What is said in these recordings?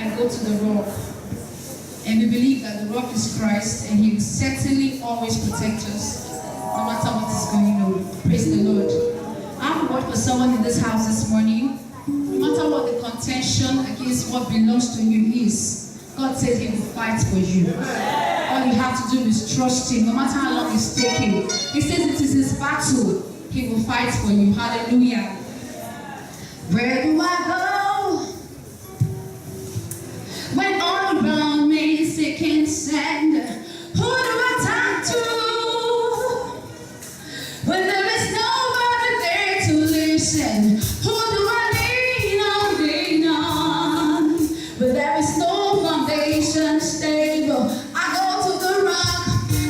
I go to the rock. And we believe that the rock is Christ, and He will certainly always protect us, no matter what is going on. Praise the Lord. I have a word for someone in this house this morning. No matter what the contention against what belongs to you is, God says He will fight for you. All you have to do is trust Him, no matter how long it's taking. He says it is His battle. He will fight for you. Hallelujah. Where do I go when all around me is sick and sad? Who do I talk to when there is nobody there to listen? Who do I lean on when there is no foundation stable? I go to the rock.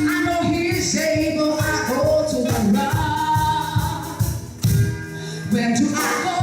I know He is able. I go to the rock. Where do I go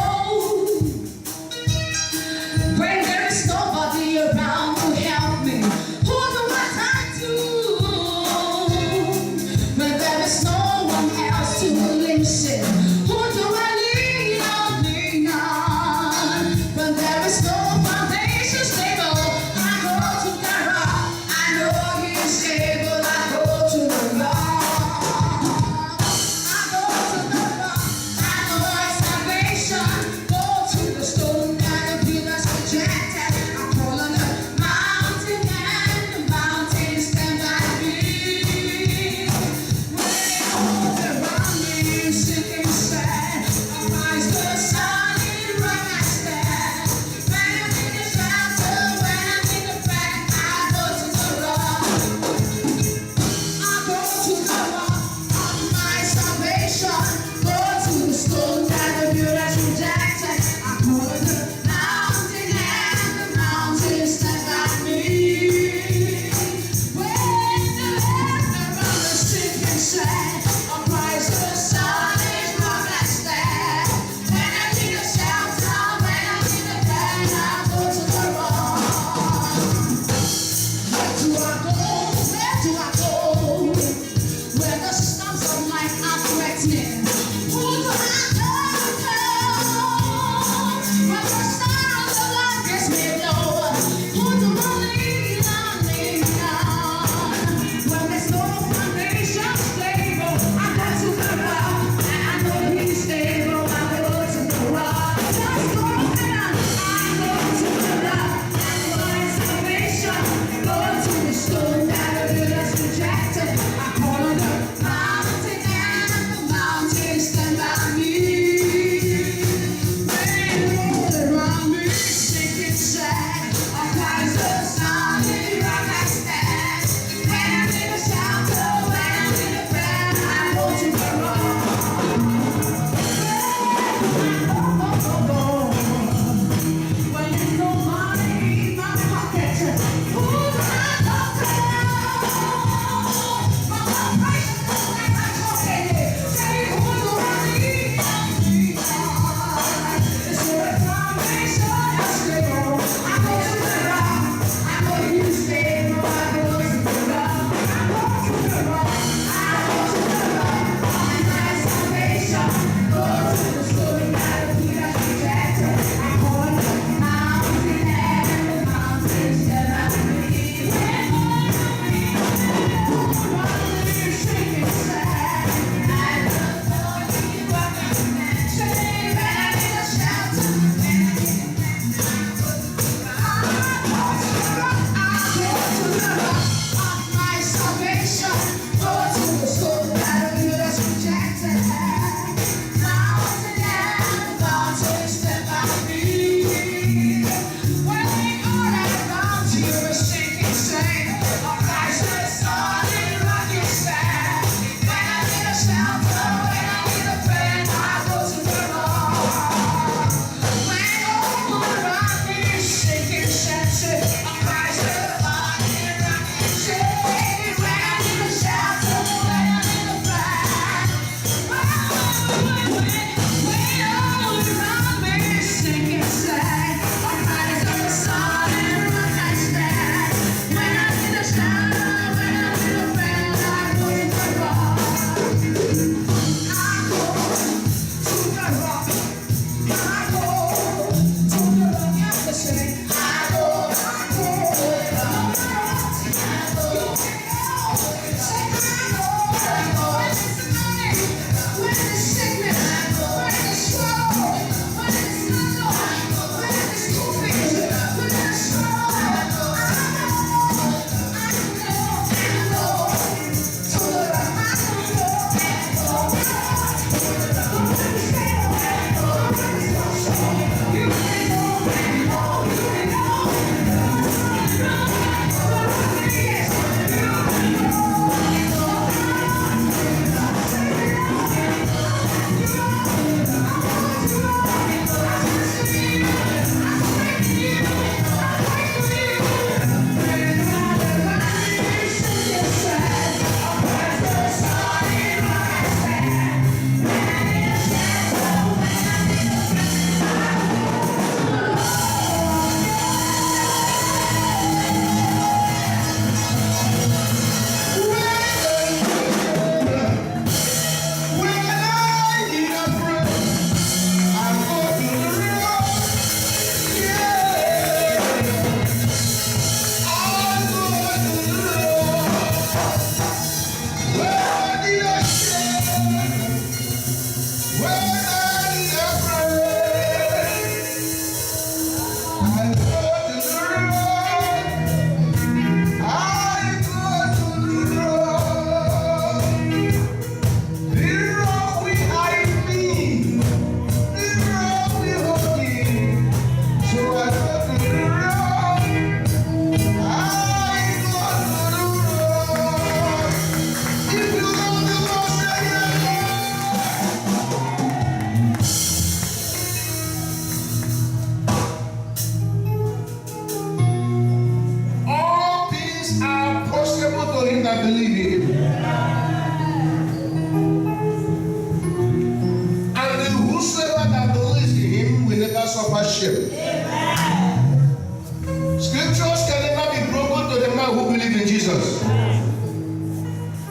Scriptures can never be broken to the man who believes in Jesus.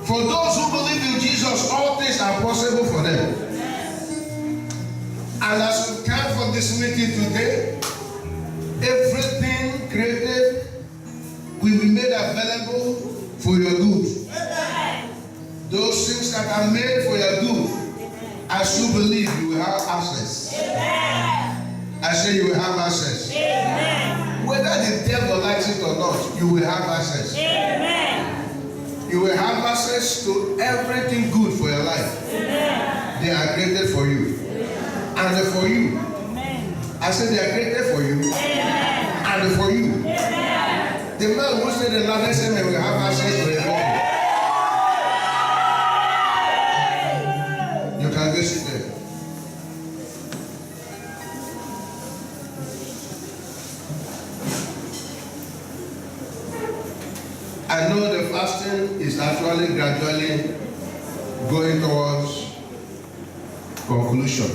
For those who believe in Jesus, all things are possible for them. And as we come for this meeting today, everything created will be made available for your good. Those things that are made for your good, as you believe, you will have access. I say you will have access. Whether the devil likes it or not, you will have access. You will have access to everything good for your life. They are created for you. And for you. I said they are created for you. And for you. The man who said the largest man will have access to everything. You can go sit there. I know the fasting is actually gradually going towards conclusion.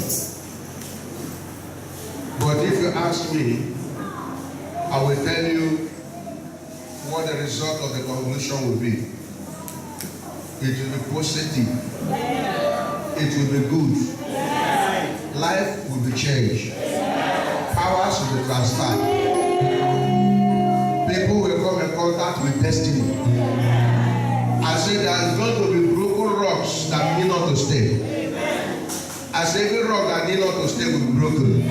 But if you ask me, I will tell you what the result of the conclusion will be. It will be positive. It will be good. Life will be changed. Powers will be transferred. People will come in contact with destiny. I said there is going to be broken rocks that need not to stay. I said every rock that need not to stay will be broken.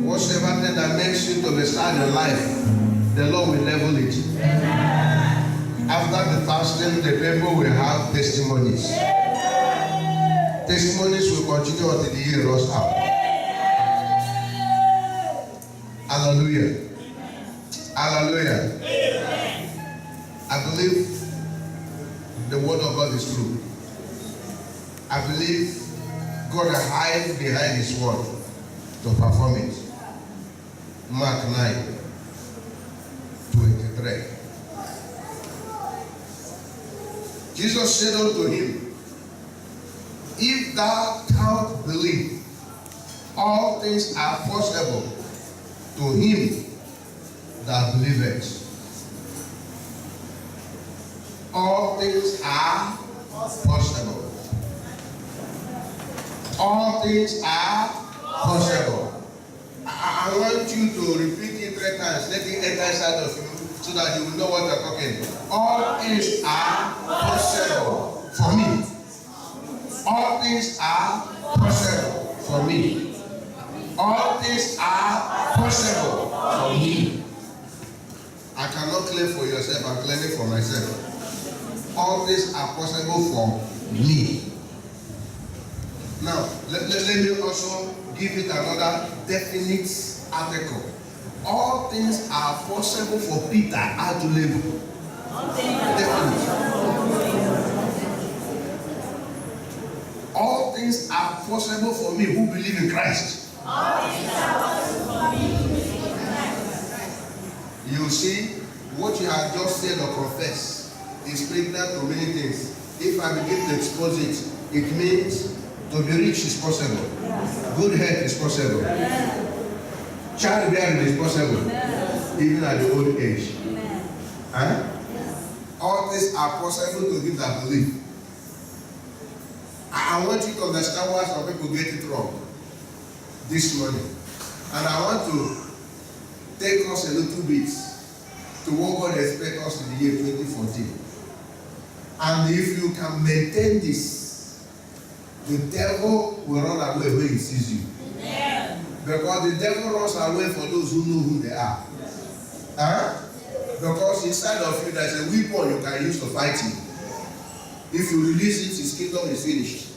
Whatever thing that makes you to be sad in life, the Lord will level it. After the fasting, the people will have testimonies. Testimonies will continue until the year runs out. Hallelujah. Hallelujah. I believe the word of God is true. I believe God is hiding behind his word to perform it. Mark 9:23. Jesus said unto him, if thou canst believe, all things are possible to him that believeth. All things are possible. All things are possible. I want you to repeat it 3 times. Let it enter inside of you so that you will know what you're talking. All things are possible for me. All things are possible for me. All things are possible for me. I cannot claim for yourself, I'm claiming for myself. All things are possible for me. Now, let me also give it another definite article. All things are possible for Peter how to live. Definite. All things are possible for me who believe in Christ. All things are possible for me who believe in Christ. You see, what you have just said or confessed is pregnant to many things. If I begin to expose it, it means to be rich is possible. Good health is possible. Childbearing is possible. Even at the old age. Huh? All things are possible to him that believe. I want you to understand why some people get it wrong this morning. And I want to take us a little bit to what God expects us in the year 2014. And if you can maintain this, the devil will run away when he sees you. Amen. Because the devil runs away for those who know who they are. Huh? Because inside of you there's a weapon you can use to fight him. If you release it, his kingdom is finished.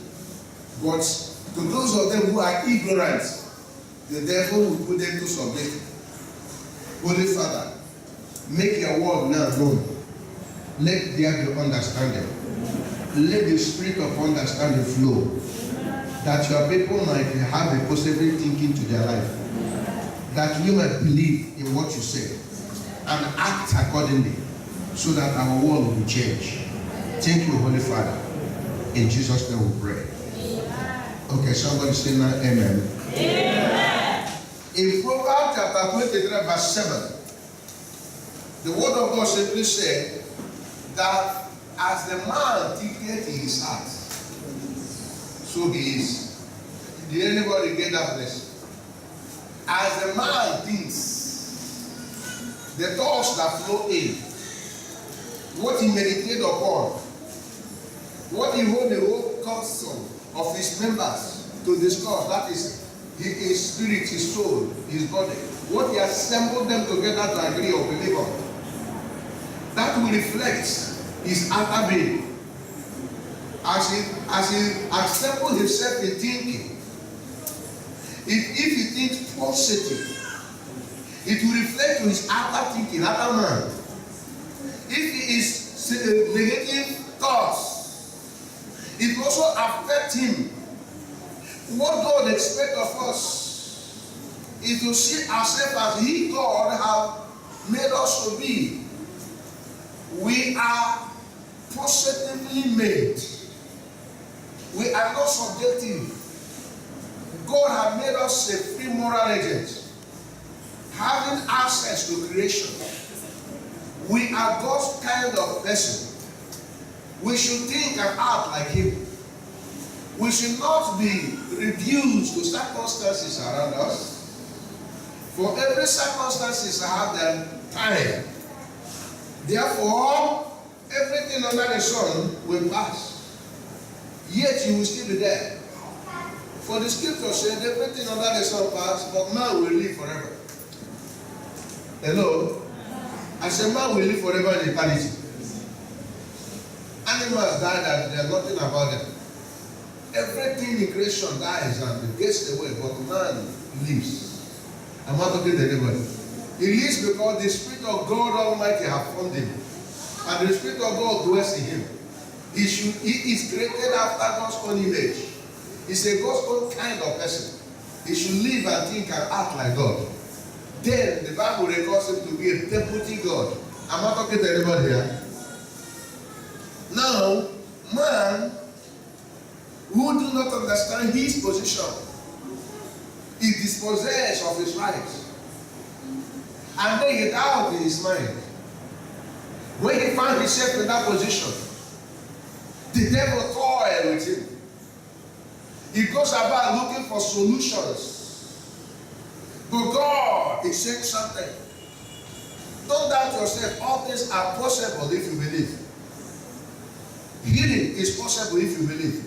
But to those of them who are ignorant, the devil will put them to submit. Holy Father, make your word now known. Let there be understanding. Let the spirit of understanding flow. That your people might have a possible thinking to their life. That you might believe in what you say and act accordingly so that our world will be changed. Thank you, Holy Father. In Jesus' name we pray. Okay, somebody say now amen. Amen. In Proverbs chapter 23 verse 7, the word of God simply said that as the man thinketh in his heart, so he is. Did anybody get that blessing? As the man thinks, the thoughts that flow in, what he meditates upon, what he holds the whole counsel of his members to discuss, that is his spirit, his soul, his body, what he assembled them together to agree or believe on, that will reflect his outer being. As he assembles himself in thinking, if he thinks positive, it will reflect to his outer thinking, outer man. If he is negative thoughts, it also affects him. What God expects of us is to see ourselves as He, God, have made us to be. We are positively made. We are not subjective. God has made us a free moral agent, having access to creation. We are God's kind of person. We should think and act like Him. We should not be reduced to circumstances around us. For every circumstances have their time. Therefore, everything under the sun will pass. Yet you will still be there. For the scripture said everything under the sun passes, but man will live forever. Hello? I said man will live forever in eternity. Animals die and there's nothing about them. Everything in creation dies and gets away, but man lives. I'm not talking to anybody. He lives because the Spirit of God Almighty has formed him. And the Spirit of God dwells in him. He is created after God's own image. He's a God's own kind of person. He should live and think and act like God. Then the Bible records him to be a deputy God. I'm not talking to anybody here. Now, man who do not understand his position is dispossessed of his rights. And then he doubt in his mind. When he finds himself in that position, the devil toys with him. He goes about looking for solutions. But God is saying something. Don't doubt yourself. All things are possible if you believe. Healing is possible if you believe.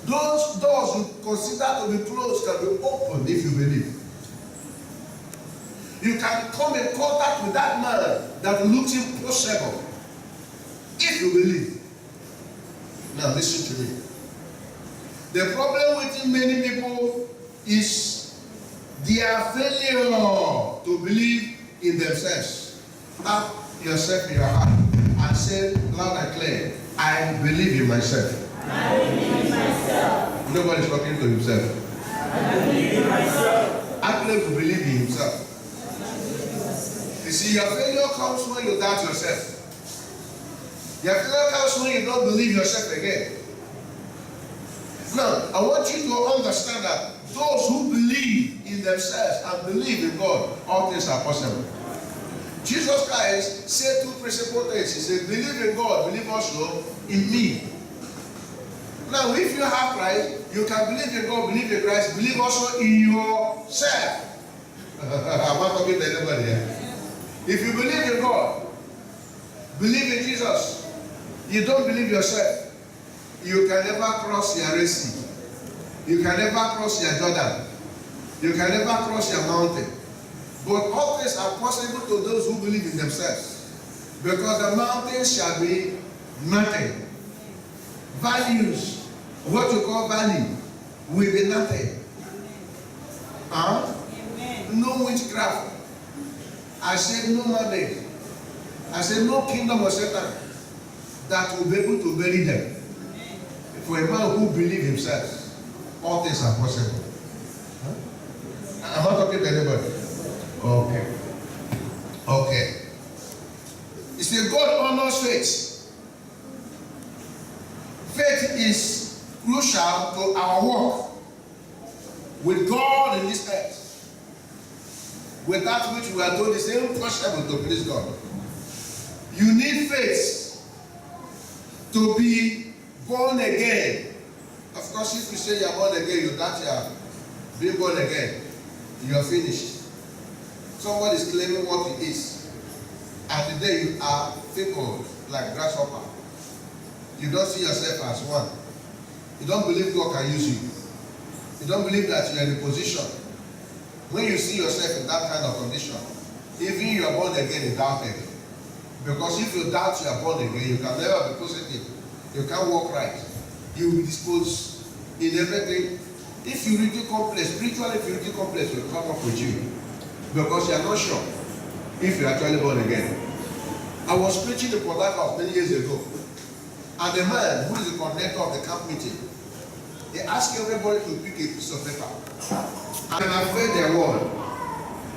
Those doors you consider to be closed can be opened if you believe. You can come in contact with that man that looks impossible if you believe. Now listen to me. The problem with many people is their failure to believe in themselves. Tap yourself in your heart and say loud and clear, I believe in myself. I believe in myself. Nobody's talking to himself. I believe in myself. Actually, to believe in himself. You see, your failure comes when you doubt yourself. Your failure comes when you don't believe yourself again. Now, I want you to understand that those who believe in themselves and believe in God, all things are possible. Jesus Christ said two principal things. He said, believe in God, believe also in me. Now, if you have Christ, you can believe in God, believe in Christ, believe also in yourself. I'm not talking to anybody here. If you believe in God, believe in Jesus, you don't believe yourself, you can never cross the Red Sea. You can never cross your Jordan. You can never cross your mountain. But all things are possible to those who believe in themselves. Because the mountains shall be nothing. Values, what you call value, will be nothing. Huh? No witchcraft. I said no mandate. I said no kingdom of Satan that will be able to bury them. For a man who believes himself, all things are possible. Huh? I'm not talking to anybody. Okay. Okay. You see, God honors faith. Faith is crucial to our walk with God in this earth. With that which we are told is impossible to please God. You need faith to be born again. Of course, if you say you are born again, you doubt you are being born again. You are finished. Somebody is claiming what he is. And today you are fickle like grasshopper. You don't see yourself as one. You don't believe God can use you. You don't believe that you are in a position. When you see yourself in that kind of condition, even you are born again, you doubt it. Because if you doubt you are born again, you can never be positive. You can't walk right. You will be disposed in everything. If you reach complex, spiritual inferiority complex will come up with you. Because you are not sure if you are actually born again. I was preaching in Port Harcourt many years ago. And the man who is the coordinator of the camp meeting, he asked everybody to pick a piece of paper. And I've read their word.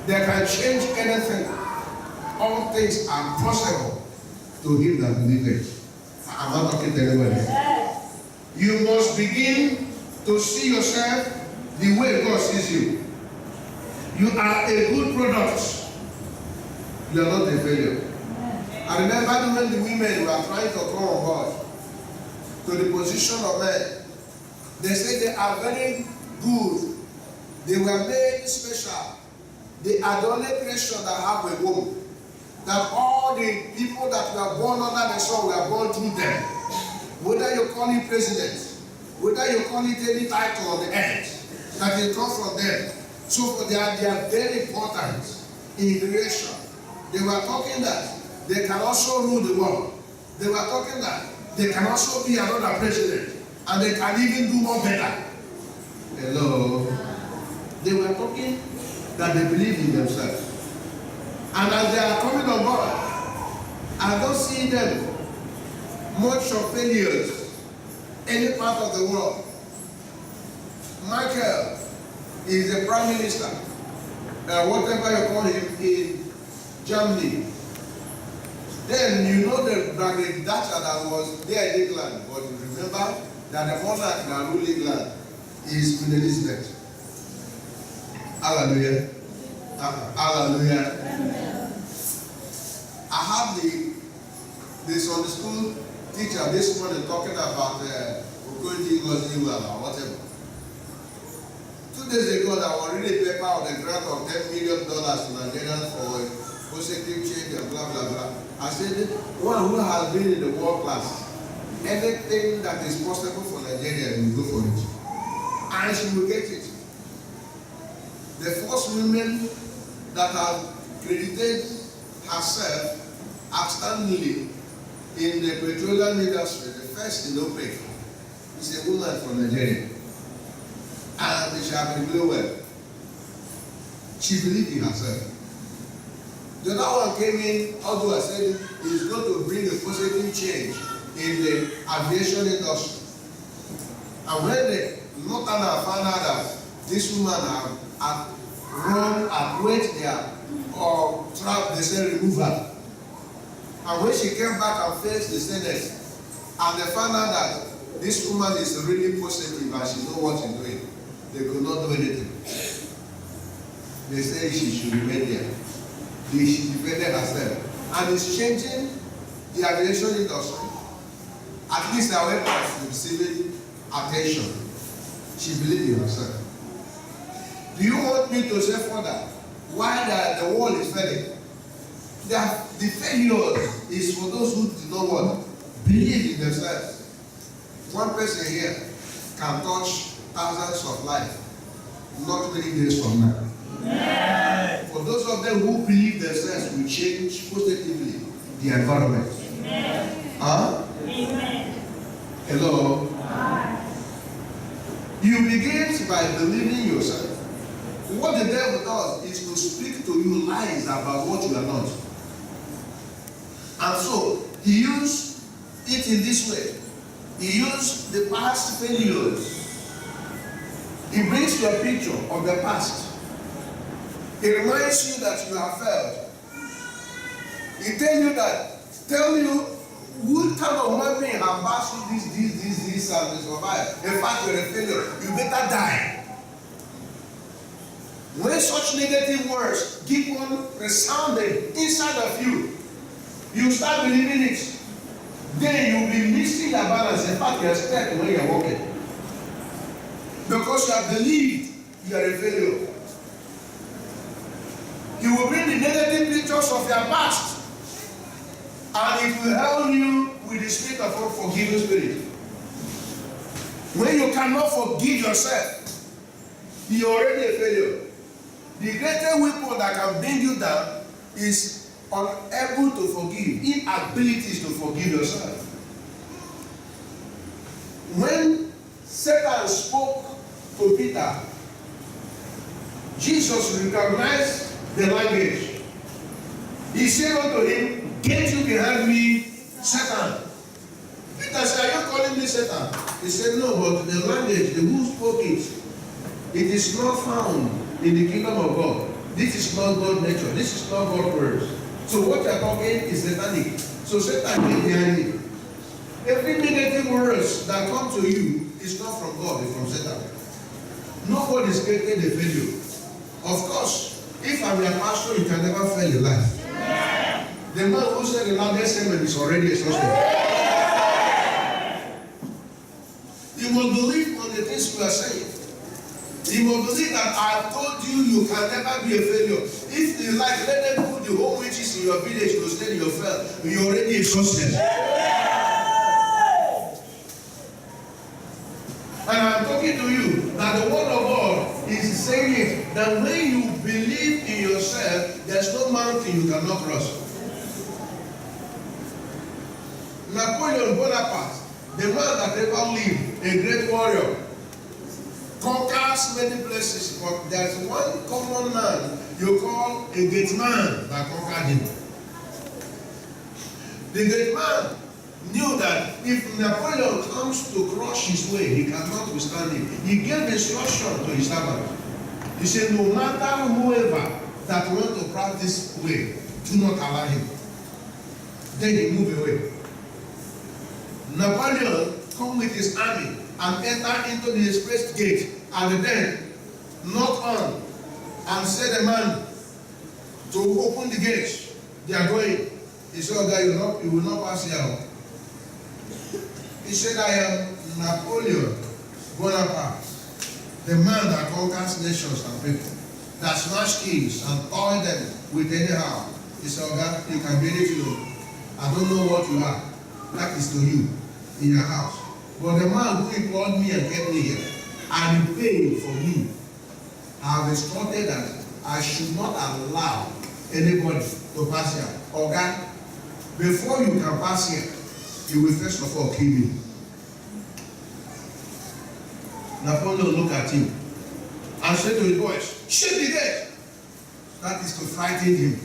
They can change anything. All things are possible to him that believes. I'm not talking to anybody. You must begin to see yourself the way God sees you. You are a good product. You are not a failure. I remember when the women were trying to come on board to the position of men. They say they are very good. They were made special. They are the only creation that have a womb. That all the people that were born under the sun were born through them. Whether you call it president, whether you call it any title on the earth, that they come from them. So they are very important in creation. They were talking that they can also rule the world. They were talking that they can also be another president. And they can even do more better. Hello. They were talking that they believe in themselves. And as they are coming on board, I don't see them much of failures any part of the world. Michael is the prime minister, whatever you call him, in Germany. Then you know that the Thatcher that was there in England, but you remember that the monarch that ruled England is Queen Elizabeth. Hallelujah. Hallelujah. I had the Sunday school teacher this morning talking about Okoji Goziwala or whatever. 2 days ago, I was reading a paper on the grant of $10 million to Nigerians for positive change and blah blah blah. I said, one who has been in the world class, anything that is possible for Nigeria, will go for it. And she will get it. The first woman that have credited herself outstandingly in the petroleum industry, the first in OPEC, is a woman from Nigeria. And she has been doing well. She believed in herself. The other one came in, although I said he's going to bring a positive change in the aviation industry. And when the Northern found out that this woman had run and went there or trap, they said remove her. And when she came back and faced the Senate, and they found out that this woman is really positive and she knows what she's doing, they could not do anything. They said she should remain there. She defended herself. And it's changing the aviation industry. At least her weapons is receiving attention. She believed in herself. Do you want me to say further why the world is failing? The failure is for those who do not want believe in themselves. One person here can touch thousands of lives not many days from now. Amen. For those of them who believe themselves will change positively the environment. Amen. Huh? Amen. Hello? Hi. You begin by believing yourself. What the devil does is to speak to you lies about what you are not. And so, he used it in this way. He used the past failures. He brings you a picture of the past. He reminds you that you have failed. He tell you what kind of human being have passed through this and survive. In fact, you're a failure. You better die. When such negative words keep on resounding inside of you, you start believing it. Then you'll be missing your balance. In fact, you're stuck when you're walking. Because you have believed you are a failure. He will bring the negative pictures of your past, and it will help you with the spirit of a forgiving spirit. When you cannot forgive yourself, you're already a failure. The greatest weapon that can bring you down is unable to forgive, inability to forgive yourself. When Satan spoke to Peter, Jesus recognized the language. He said unto him, "Get you behind me, Satan." Peter said, "Are you calling me Satan?" He said, "No, but the language, the who spoke it, it is not found in the kingdom of God. This is not God's nature. This is not God's words. So what you are talking is satanic." So Satan came behind you. Every negative words that come to you is not from God, it's from Satan. Nobody is created a failure. Of course, if I'm your pastor, you can never fail in life. Yeah. The man who said the loudest amen is already exhausted. Yeah. You must believe on the things we are saying. You must believe that I told you you can never be a failure. If you like, let them put the whole witches in your village to stay in your fail. You're already exhausted. Yeah. And I'm talking to you that the word of God is saying it, that when you believe in yourself, there's no mountain you cannot cross. Napoleon Bonaparte, the man that ever lived, a great warrior, conquers many places, but there's one common man you call a great man that conquered him. The great man knew that if Napoleon comes to crush his way, he cannot withstand him. He gave instruction to his servant. He said, no matter whoever that wants to practice way, do not allow him. Then he moved away. Napoleon come with his army and enter into the express gate, and then knock on and say the man to open the gate. They are going. He said, "Oh God, you will not pass here." He said, "I am Napoleon Bonaparte, the man that conquers nations and people, that smash kings and toy them with anyhow." He said, "Oh God, you can be anything. I don't know what you are. That is to you in your house. But the man who employed me and kept me here, and he paid for me, I have instructed that I should not allow anybody to pass here. Oh God, before you can pass here, you will first of all kill me." Napoleon looked at him and said to his boys, "Shoot the gate." That is to frighten him.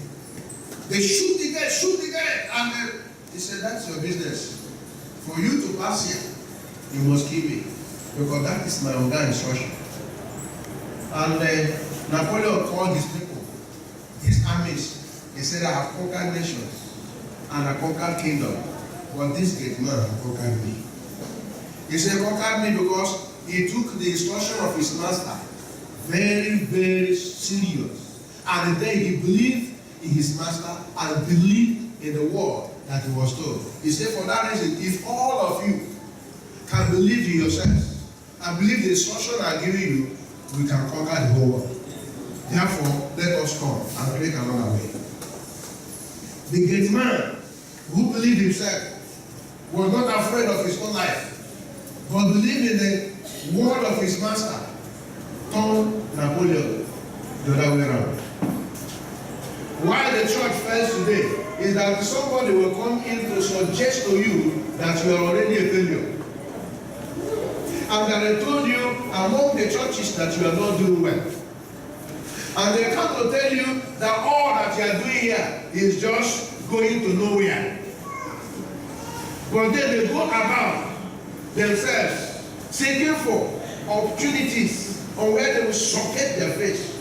They shoot the gate, and he said, "That's your business. For you to pass here, you must kill me, because that is my order instruction." And Napoleon called his people, his armies. He said, "I have conquered nations and I conquered kingdom, but this great man has conquered me." He said, "Conquered me because he took the instruction of his master very, very serious. And then he believed in his master and believed in the word that he was told." He said, for that reason, if all of you can believe in yourselves and believe the instruction I'm giving you, we can conquer the whole world. Therefore, let us come and create another way. The great man who believed himself was not afraid of his own life, but believed in the word of his master turned Napoleon the other way around. Why the church fails today is that somebody will come in to suggest to you that you are already a failure. And that they told you among the churches that you are not doing well. And they come to tell you that all that you are doing here is just going to nowhere. But then they go about themselves seeking for opportunities on where they will socket their face.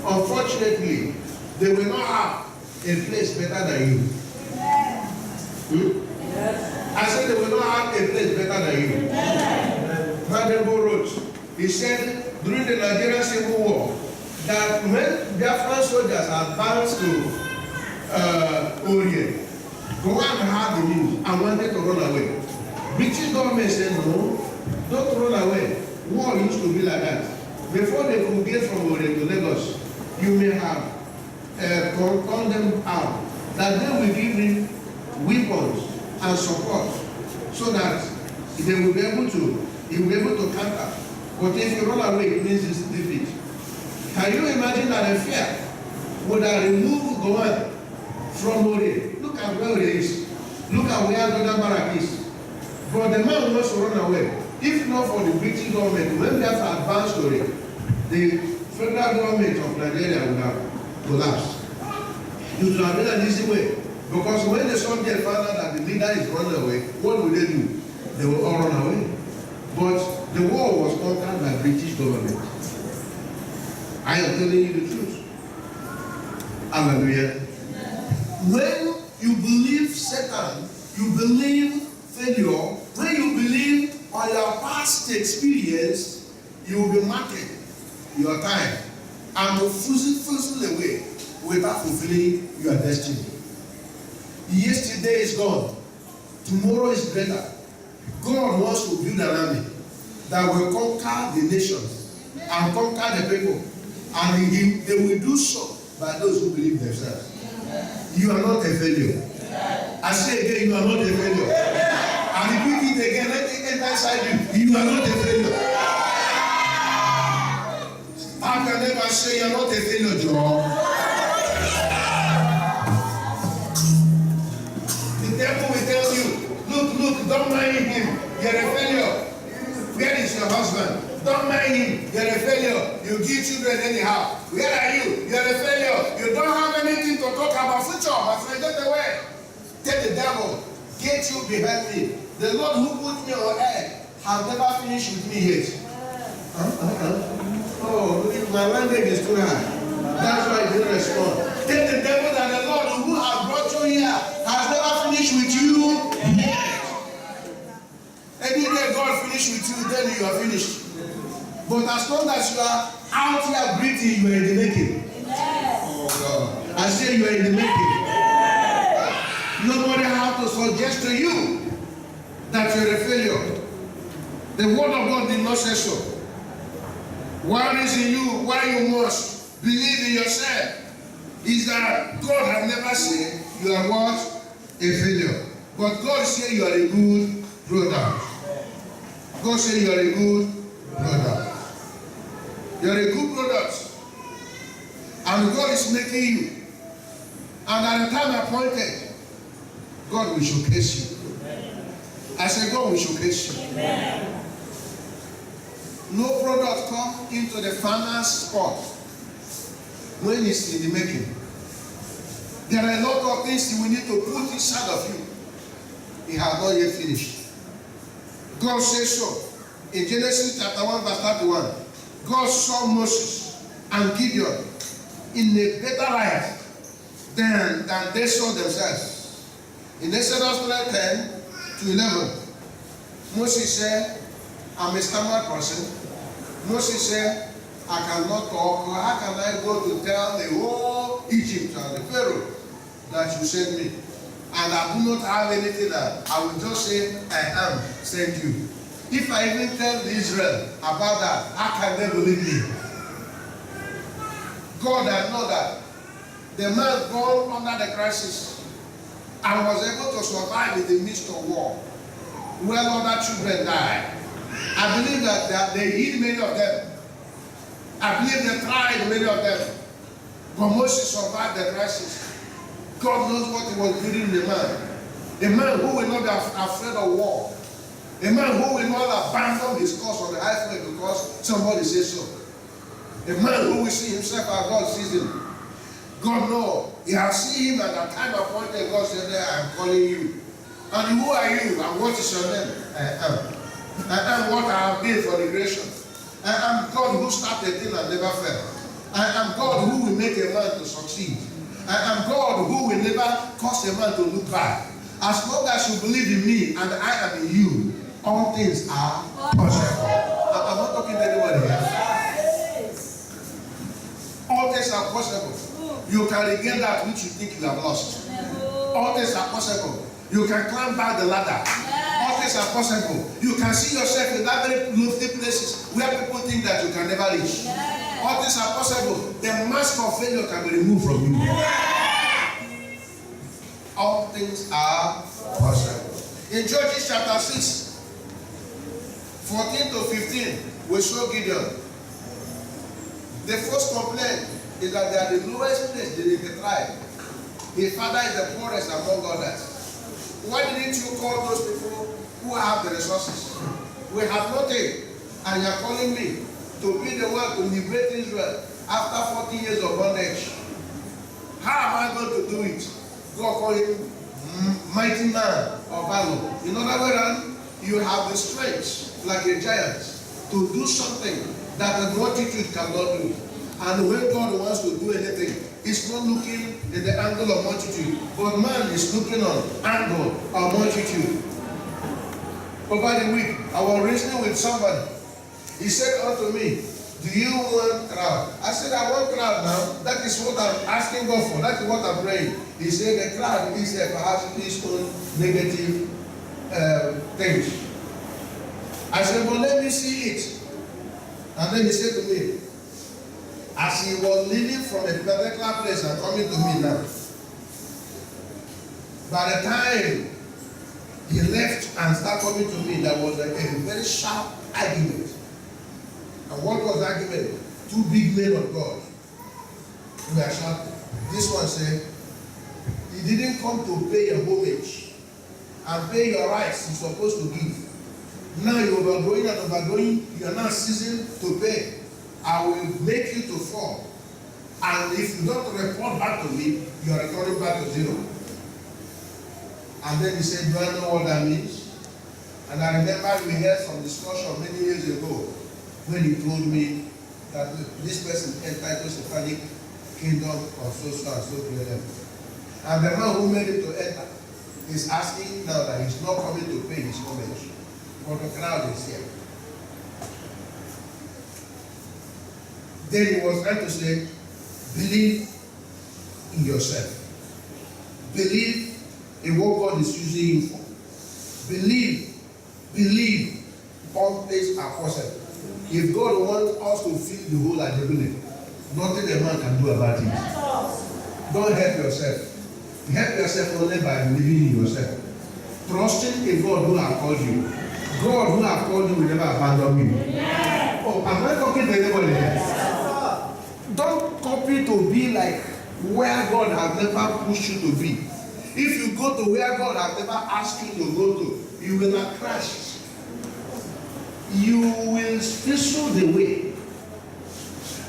Unfortunately, they will not have a place better than you. I said they will not have a place better than you. Vandenbo wrote, he said during the Nigerian Civil War that when Biafran soldiers advanced to Orient, Gowon had the news and wanted to run away. British government said no, don't run away. War used to be like that. Before they could get from Orient to Lagos, you may have turned them out. That they will give them weapons and support so that they will be able to, you will be able to counter. But if you run away, it means it's defeat. Can you imagine that a fear would have removed Gowon from Orient? Look at where he is. Look at where Jordan Barak is. But the man wants to run away. If not for the British government, when they have advanced to it, the federal government of Nigeria would have collapsed. It would have been an easy way. Because when the soldiers found out that the leader is running away, what will they do? They will all run away. But the war was conquered by British government. I am telling you the truth. Hallelujah. When you believe Satan, you believe failure. When you believe on your past experience, you will be marking your time and will fizzle away without fulfilling your destiny. Yesterday is gone. Tomorrow is greater. God wants to build an army that will conquer the nations and conquer the people. And they will do so by those who believe themselves. You are not a failure. I say again, you are not a failure. I repeat it again, let it enter inside you. You are not a failure. I can never say you are not a failure, Joe. The devil will tell you, look, don't mind him. You're a failure. Where is your husband? Don't mind him. You're a failure. You give children anyhow. Where are you? You're a failure. You don't have anything to talk about future. But forget away. Tell the devil, get you behind me. The Lord who put me on earth has never finished with me yet. Oh, my language is too high. That's why I didn't respond. Tell the devil that the Lord who has brought you here has never finished with you yet. Any day God finish with you, then you are finished. But as long as you are out here breathing, you are in the making. Oh God. I say you are in the making. Nobody has to suggest to you that you are a failure. The word of God did not say so. One reason why you must believe in yourself is that God has never said you are what? A failure. But God said you are a good product. God said you are a good product. You are a good product. And God is making you. And at the time appointed, God will showcase you. I said God will showcase you. Amen. No product come into the farmer's spot when it's in the making. There are a lot of things we need to put inside of you. He has not yet finished. God says so. In Genesis chapter 1 verse 31, God saw Moses and Gideon in a better light than they saw themselves. In Exodus 10 to 11, Moses said, I'm a stammered person. Moses said, I cannot talk. How can I go to tell the whole Egypt and the Pharaoh that you sent me? And I do not have anything that I will just say, I am sent you. If I even tell Israel about that, how can they believe me? God had known that the man born under the crisis and was able to survive in the midst of war, where other children died. I believe that they hid many of them. I believe they tried many of them. But Moses survived the crisis. God knows what he was building in the man. A man who will not be afraid of war. A man who will not abandon his cause on the highway because somebody says so. A man who will see himself as God sees him. God knows. He has seen him at the time appointed. God said, I am calling you. And who are you? And what is your name? I am. I am what I have been for the creation. I am God who started a thing and never fell. I am God who will make a man to succeed. I am God who will never cause a man to look back. As long as you believe in me and I am in you, all things are possible. I'm not talking to anybody here. All things are possible. You can regain that which you think you have lost. All things are possible. You can climb back the ladder. All things are possible. You can see yourself in that very lofty places where people think that you can never reach. All things are possible. The mask of failure can be removed from you. All things are possible. In Judges chapter 6, 14 to 15, we saw Gideon. The first complaint is that they are the lowest place in the tribe. His father is the poorest among others. Why didn't you call those people who have the resources? We have nothing, and you are calling me to be the one to liberate Israel after 40 years of bondage. How am I going to do it? God called him mighty man of valor. In other words, you have the strength like a giant to do something that a multitude cannot do. And when God wants to do anything, He's not looking in the angle of multitude, but man is looking on angle of multitude. Over the week, I was reasoning with somebody. He said unto me, do you want crowd? I said, I want crowd now. That is what I'm asking God for. That is what I'm praying. He said, the crowd is perhaps his own negative things. I said, well, let me see it. And then he said to me, as he was leaving from a particular place and coming to me now, by the time he left and started coming to me, there was a very sharp argument. And what was the argument? Two big men of God were shouting. This one said, he didn't come to pay your homage and pay your rights you're supposed to give. Now you're overgoing and overgoing, you are now ceasing to pay. I will make you to fall. And if you don't report back to me, you are returning back to zero. And then he said, do I know what that means? And I remember we had some discussion many years ago when he told me that this person entitled Satanic Kingdom of so and so level. And the man who made it to enter is asking now that he's not coming to pay his homage. But the crowd is here. Then he was trying to say, believe in yourself. Believe in what God is using you for. Believe all things are possible. If God wants us to fill the whole agenda, nothing a man can do about it. Don't help yourself. Help yourself only by believing in yourself. Trusting in God who has called you. God who has called you will never abandon you. Oh, am I talking to anybody here? Don't copy to be like where God has never pushed you to be. If you go to where God has never asked you to go to, you will not crash. You will fizzle the way.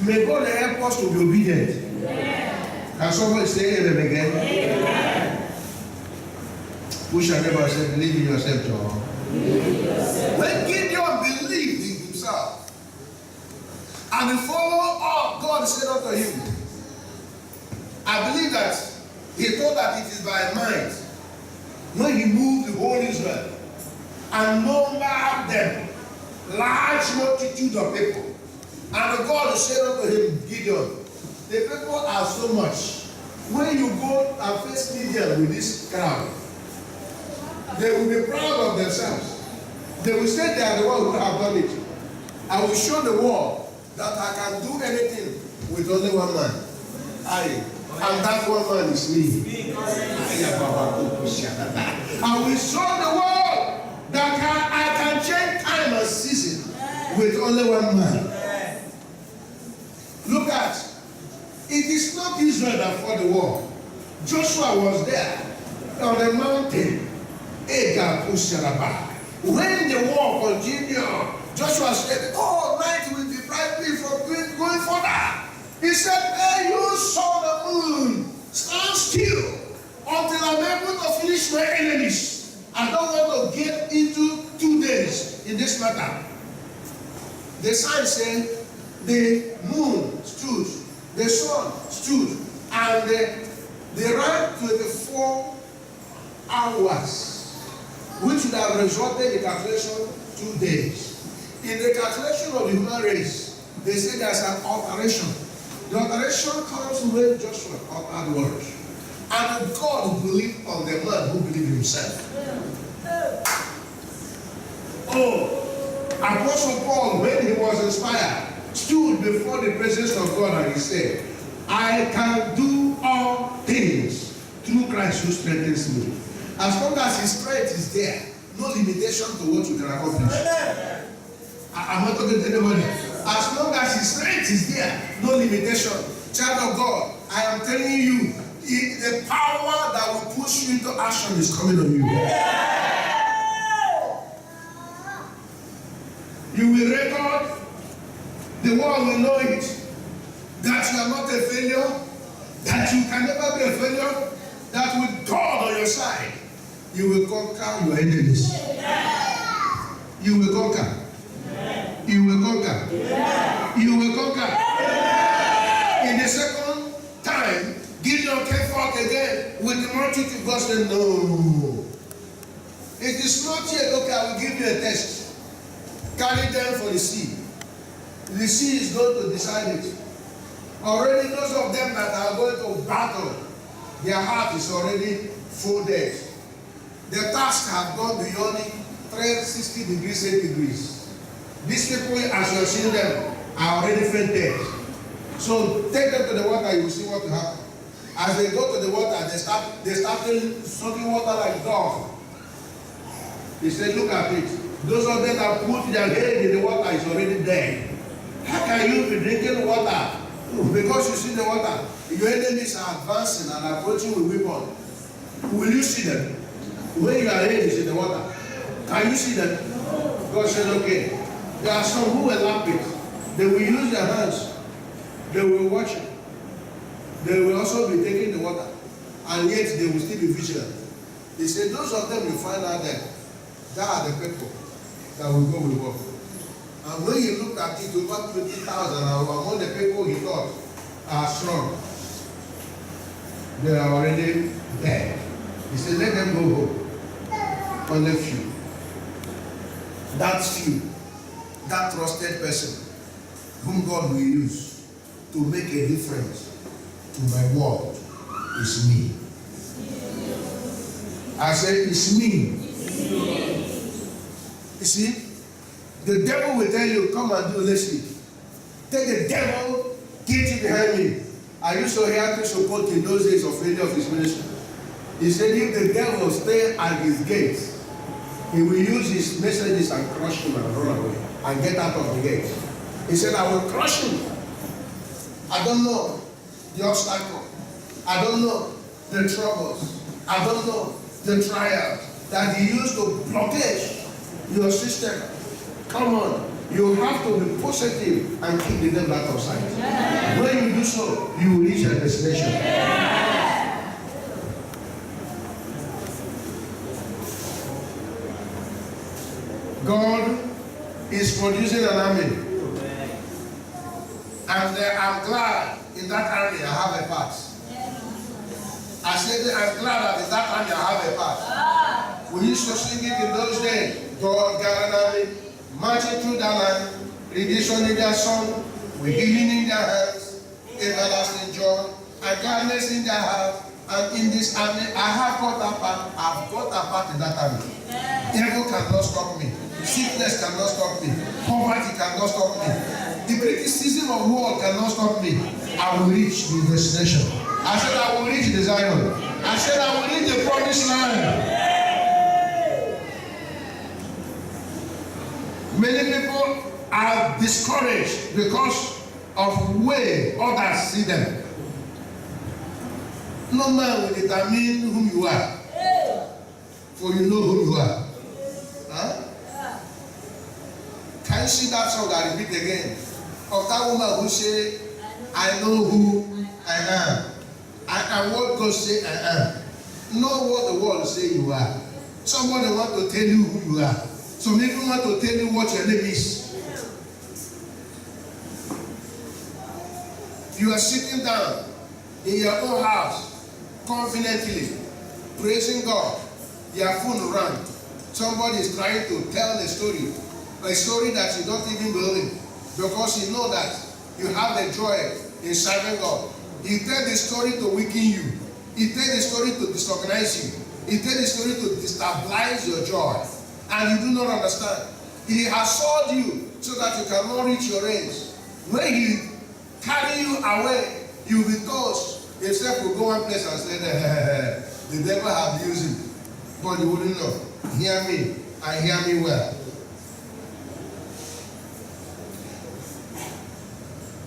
May God help us to be obedient. Can somebody say amen again? Amen. Who shall never say, believe in yourself, John? When Gideon believed in himself, and he followed all God said unto him, I believe that he thought that it is by might when he moved the whole Israel and numbered them, large multitude of people. And God said unto him, Gideon, the people are so much. When you go and face Gideon with this crowd, they will be proud of themselves. They will say they are the ones who have done it. I will show the world that I can do anything with only one man. And that one man is me. I will show the world that I can change time and season with only one man. Look at, it is not Israel that fought the war. Joshua was there on the mountain. When the war continued, Joshua said, oh, night will deprive me from going further. He said, hey, you son of the moon, stand still until I'm able to finish my enemies. I don't want to get into 2 days in this matter. The sign said, the moon stood, the sun stood, and they ran 24 hours, which would have resulted in calculation 2 days. In the calculation of the human race, they say there's an alteration. The alteration comes when Joshua uttered words. And God believed on the man who believed himself. Oh, Apostle Paul, when he was inspired, stood before the presence of God and he said, I can do all things through Christ who strengthens me. As long as his strength is there, no limitation to what you can accomplish. I'm not talking to anybody. As long as his strength is there, no limitation. Child of God, I am telling you, the power that will push you into action is coming on you. You will record, the world will know it, that you are not a failure, that you can never be a failure, that with God on your side, you will conquer your enemies. You will conquer. You will conquer. You will conquer. In the second time, Gideon came forth again with the multitude. God said, no. It is not yet, okay, I will give you a test. Carry them for the sea. The sea is going to decide it. Already those of them that are going to battle, their heart is already folded. The task have gone beyond 360 degrees, 8 degrees. These people, as you are seeing them, are already fainted. So take them to the water, you will see what will happen. As they go to the water, they start soaking water like dogs. He said, look at it. Those of them that put their head in the water is already dead. How can you be drinking water? Because you see the water, your enemies are advancing and approaching with weapons. Will you see them? When your head is in the water, can you see them? God said, okay. There are some who will lap it. They will use their hands. They will watch it. They will also be taking the water. And yet they will still be vigilant. He said, those of them you find out there, that are the people that will go with work. And when he looked at it, over 20,000 among the people he thought are strong, they are already dead. He said, let them go home. Only few. That few, that trusted person whom God will use to make a difference to my world is me. I said, it's me. You see, the devil will tell you, come and do this. Take the devil, get you behind me. I used to hear to support in those days of failure of his ministry. He said, if the devil stay at his gate, he will use his messages and crush him and run away and get out of the gate. He said, I will crush him. I don't know the obstacle. I don't know the troubles. I don't know the trials that he used to blockade your system. Come on. You have to be positive and keep the devil out of sight. Yeah. When you do so, you will reach your destination. Yeah. God is producing an army. And I'm glad in that army I have a part. I said I'm glad that in that army I have a part. We used to sing it in those days. God gathered an army, marching through the land, redemption in their song, with healing in their hands, everlasting joy, and gladness in their heart. And in this army, I have got a part. I've got a part in that army. Evil cannot stop me. Sickness cannot stop me. Poverty cannot stop me. The criticism of war cannot stop me. I will reach the destination. I said I will reach the Zion. I said I will reach the promised land. Many people are discouraged because of the way others see them. No man will determine whom you are, for you know whom you are. Huh? Can you see that song that repeat again? Of that woman who say, I know who I am. And what God say I am. Know what the world say you are. Somebody want to tell you who you are. Some people want to tell you what your name is. You are sitting down in your own house, confidently, praising God. Your phone rang. Somebody is trying to tell a story that you don't even believe, because you know that you have the joy in serving God. He tell the story to weaken you. He tell the story to disorganize you. He tell the story to destabilize your joy, and you do not understand. He has sold you so that you cannot reach your ends. When he carry you away, you will be tossed. Himself will go one place and say, the devil have used him. But you wouldn't know. Hear me, and hear me well.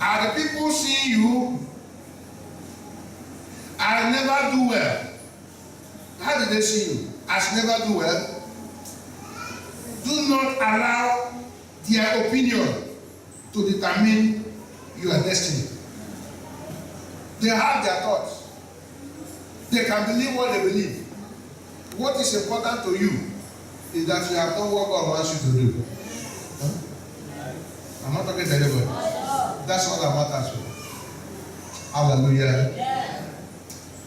Are the people seeing you? I never do well. How did they see you? As never do well. Do not allow their opinion to determine your destiny. They have their thoughts. They can believe what they believe. What is important to you is that you have done what God wants you to do. Huh? I'm not talking to anybody. That's all that matters. Hallelujah. Yeah.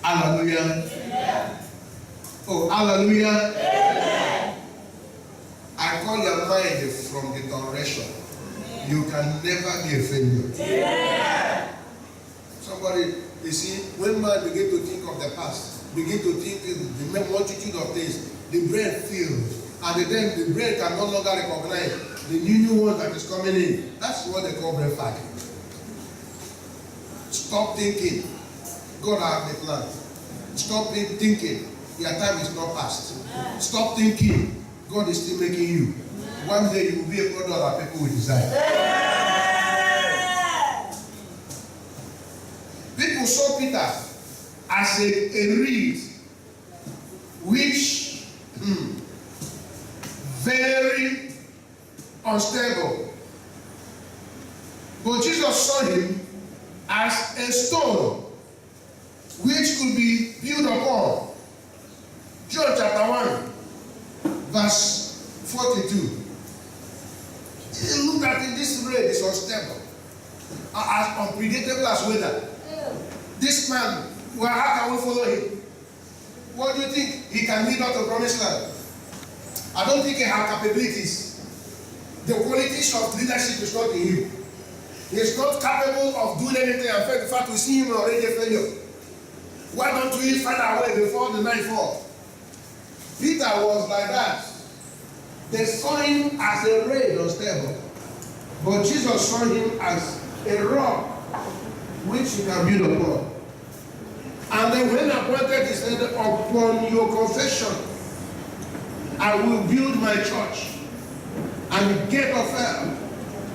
Hallelujah. Yeah. Oh, hallelujah. Yeah. I call your mind from the direction. You can never be a failure. Yeah. Somebody, you see, when man begin to think of the past, begin to think the multitude of things, the brain fills, and then the brain can no longer recognize the new one that is coming in. That's what they call brain fag. Stop thinking. God has a plan. Stop thinking. Your time is not past. Stop thinking. God is still making you. One day you will be a product that people will desire. People saw Peter as a reed which very unstable. But Jesus saw him as a stone which could be built upon. John chapter 1, verse 42. Look at it, this rain is unstable, as unpredictable as weather. This man, well, how can we follow him? What do you think? He can lead us to promised land? I don't think he has capabilities. The qualities of leadership is not in him. He is not capable of doing anything. In fact, we see him already a failure. Why don't we find our way before the night falls? Peter was like that. They saw him as a reed unstable, but Jesus saw him as a rock which you can build upon. And then when appointed, he said, upon your confession, I will build my church, and the gate of hell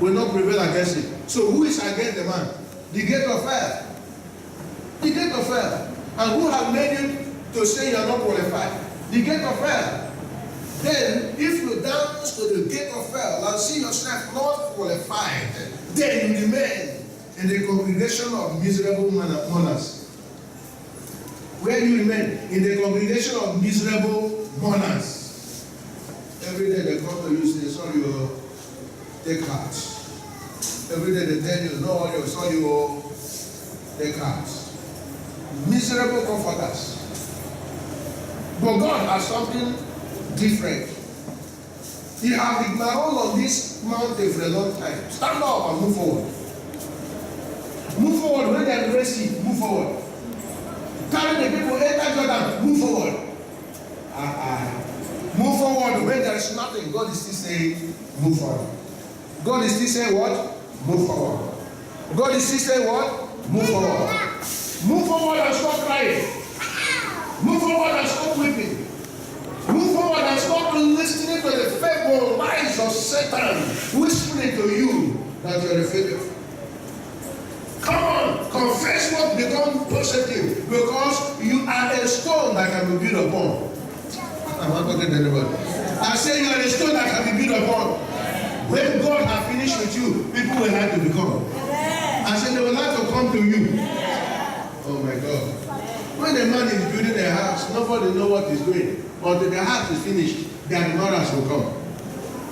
will not prevail against it. So who is against the man? The gate of hell. The gate of hell. And who has made you to say you are not qualified? The gate of hell. Then, if you dance to the gate of hell and see yourself not qualified, then you remain in the congregation of miserable mourners. Where you remain? In the congregation of miserable mourners. Every day they come to you and say, sorry, take heart. Every day they tell you, no, sorry, take heart. Miserable comforters. But God has something different. He has been on this mountain for a long time. Stand up and move forward. Move forward when they are racing. Move forward. Carry the people, enter Jordan. Move forward. Move forward when there is nothing. God is still saying, move forward. God is still saying what? Move forward. God is still saying what? Move forward. Move forward and stop crying. Move forward and stop weeping. Move forward and stop listening to the feeble lies of Satan whispering to you that you're a failure. Come on, confess what becomes positive, because you are a stone that can be built upon. I'm not talking to anybody. I say you are a stone that can be built upon. When God has finished with you, people will like to become. I said they will like to come to you. Oh my God. When a man is building a house, nobody knows what he's doing. Until the house is finished, the admirers will come.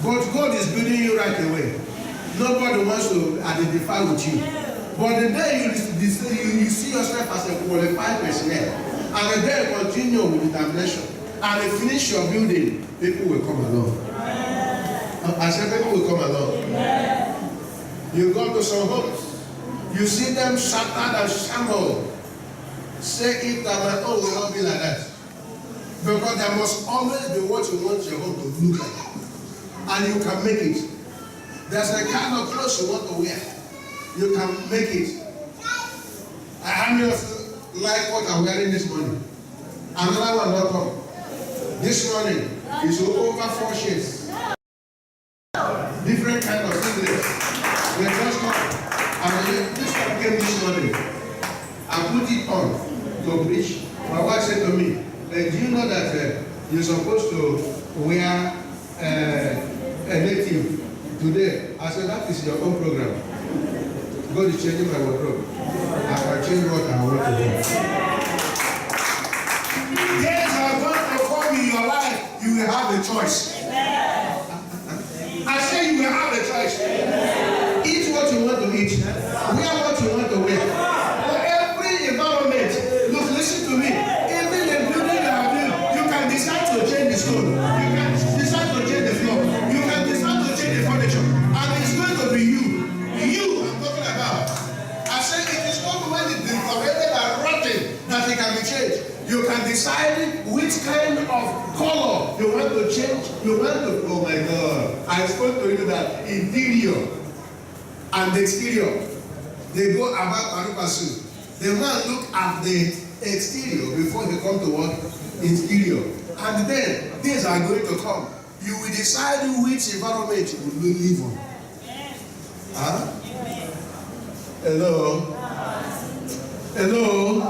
But God is building you right away. Nobody wants to identify with you. But the day you see yourself as a qualified personnel, and the day you continue with determination, and you finish your building, people will come along. I said people will come along. You go to some homes, you see them shattered and shambled. Say if that my own will not be like that. Because there must always be what you want your home to look like. And you can make it. There's a kind of clothes you want to wear. You can make it. How many of you like what I'm wearing this morning? Another one not come. This morning is over 4 shades. Different kind of singlets. They just come. And this one came this morning. I put it on to preach. My wife said to me, do you know that you're supposed to wear a native today? I said, that is your own program. God is changing my wardrobe. I can change what I want to do. Days are going to come in your life, you will have a choice. I say you will have a choice. Eat what you want to eat. Wear what you want to wear. For every environment, look, listen to me. Even the building you have built, you can decide to change the stone. You can decide to change the floor. You can decide to change the furniture. And it's going to be you. You, I'm talking about. I say it is not when it's been corrected and rotten that it can be changed. You can decide which kind of color you want to change. You want to, oh my God. I spoke to you that interior and the exterior, they go about pari-passu. The man look at the exterior before they come to what? Interior. And then things are going to come. You will decide which environment you will live on. Huh? Hello? Hello?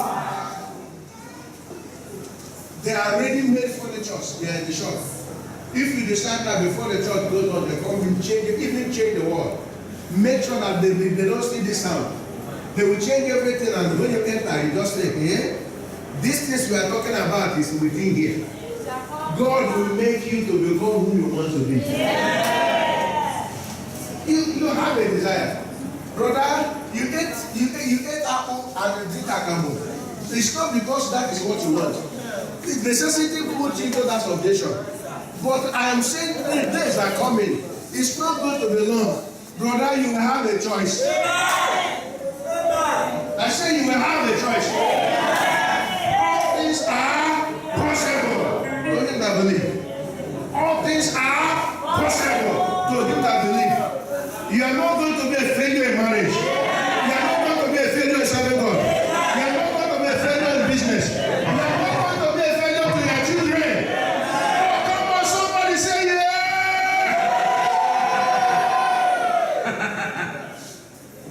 They are ready-made furnitures. They are in the shop. If you decide that before the church goes on, they come and change it, even change the wall. Make sure that they don't see this sound. They will change everything, and when you enter, you just say, yeah, this things we are talking about is within here. God will make you to become who you want to be. You have a desire. Brother, you ate apple and you drink akambo. It's not because that is what you want. The necessity puts into that subjection. But I am saying the days are coming. It's not going to be long. Brother, you will have a choice. I say you will have a choice. All things are possible to him that believe. All things are possible to him that believe. You are not going to be a failure in marriage. You are not going to be a failure in serving God. You are not going to be a failure in business. You are not going to be a failure to your children. Oh, come on, somebody say yeah.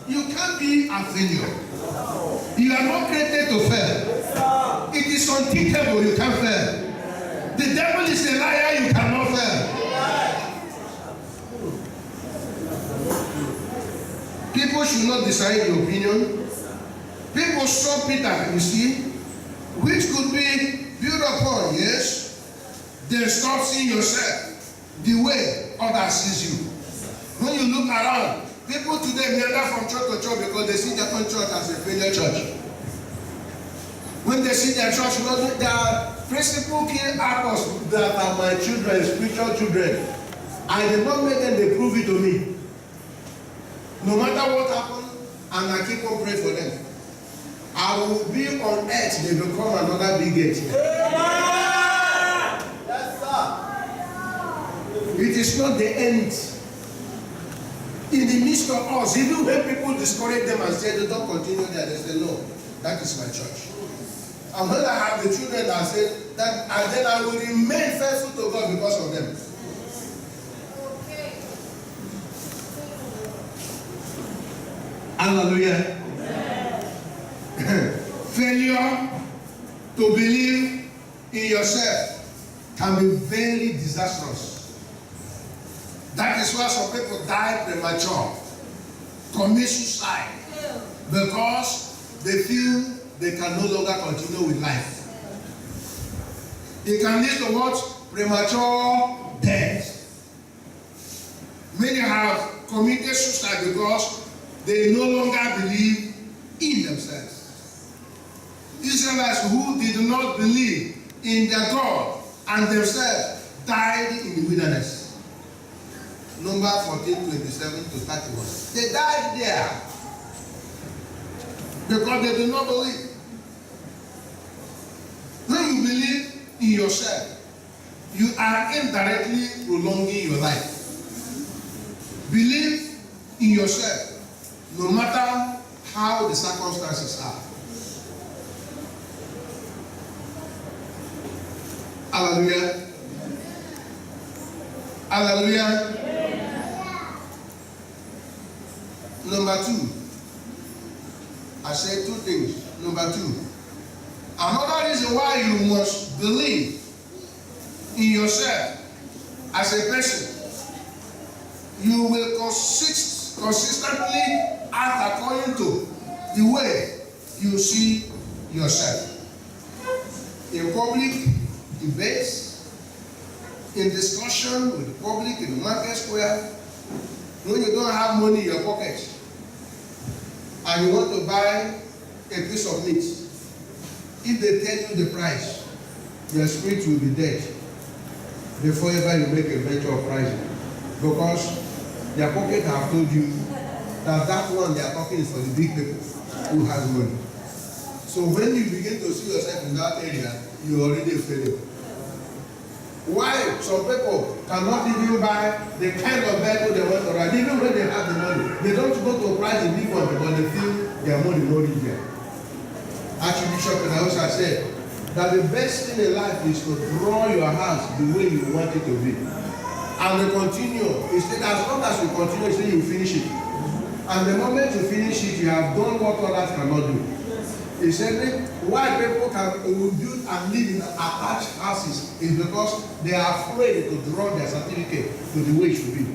You can't be a failure. You are not created to fail. It is unthinkable, you can't fail. The devil is a liar, you cannot fail. People should not decide your opinion. People saw Peter, you see, which could be built upon, yes. Then stop seeing yourself the way others sees you. When you look around, people today meander from church to church because they see their own church as a failure church. When they see their church, there are principal key actors that are my children, spiritual children. I did not make them, they prove it to me. No matter what happens, and I keep on praying for them. I will be on earth, they become another big gate. Yes, sir. It is not the end. In the midst of us, even when people discourage them and say they don't continue there, they say, no, that is my church. And when I have the children that say that, and then I will remain faithful to God because of them. Hallelujah. Failure to believe in yourself can be very disastrous. That is why some people die premature, commit suicide, because they feel they can no longer continue with life. It can lead to what? Premature death. Many have committed suicide because they no longer believe in themselves. Israelites who did not believe in their God and themselves died in the wilderness. Number 14:27 to 31. They died there because they did not believe. When you believe in yourself, you are indirectly prolonging your life. Believe in yourself, no matter how the circumstances are. Hallelujah. Hallelujah. Number 2. I said 2 things. Number 2. Another reason why you must believe in yourself as a person, you will consistently act according to the way you see yourself. In public debates, in discussion with the public in the market square, when you don't have money in your pocket and you want to buy a piece of meat, if they tell you the price, your spirit will be dead before ever you make a venture of pricing, because their pocket have told you that that one they are talking is for the big people who has money. So when you begin to see yourself in that area, you already failed. Why some people cannot even buy the kind of vehicle they want to ride, even when they have the money. They don't go to price the big one because they feel their money not in there. Archbishop Penausa said that the best thing in life is to draw your house the way you want it to be. And we continue. He said as long as you continue, he said you finish it. And the moment you finish it, you have done what others cannot do. He said why people can build and live in attached houses is because they are afraid to draw their certificate to the way it should be.